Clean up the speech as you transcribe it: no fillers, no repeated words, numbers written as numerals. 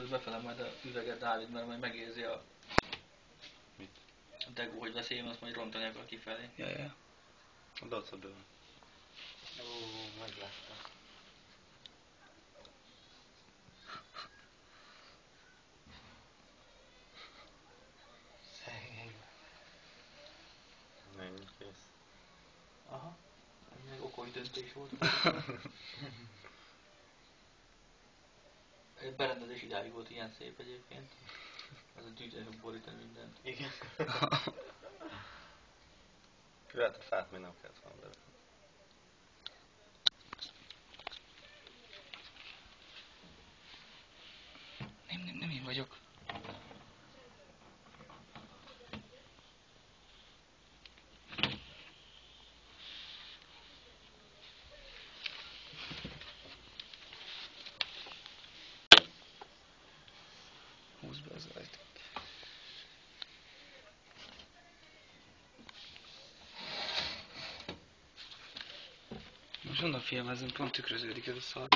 Húzd befele majd a üveget, Dávid, mert majd megérzi a... Mit? A degó, hogy veszélyem, azt majd rontani akar kifelé. Ja. A daca bőle. Ó, megláttam. Szegény. Ennyi kész. Aha. Ez még okos döntés volt. A berendezés idáig volt ilyen szép egyébként. Ez a tűzőnek borítani mindent. Igen. Lehet a fát még nem kellett volna berakni. Nem én vagyok. Húzd be az ajtót. Most onnan filmezem, pont tükröződik ez a szar.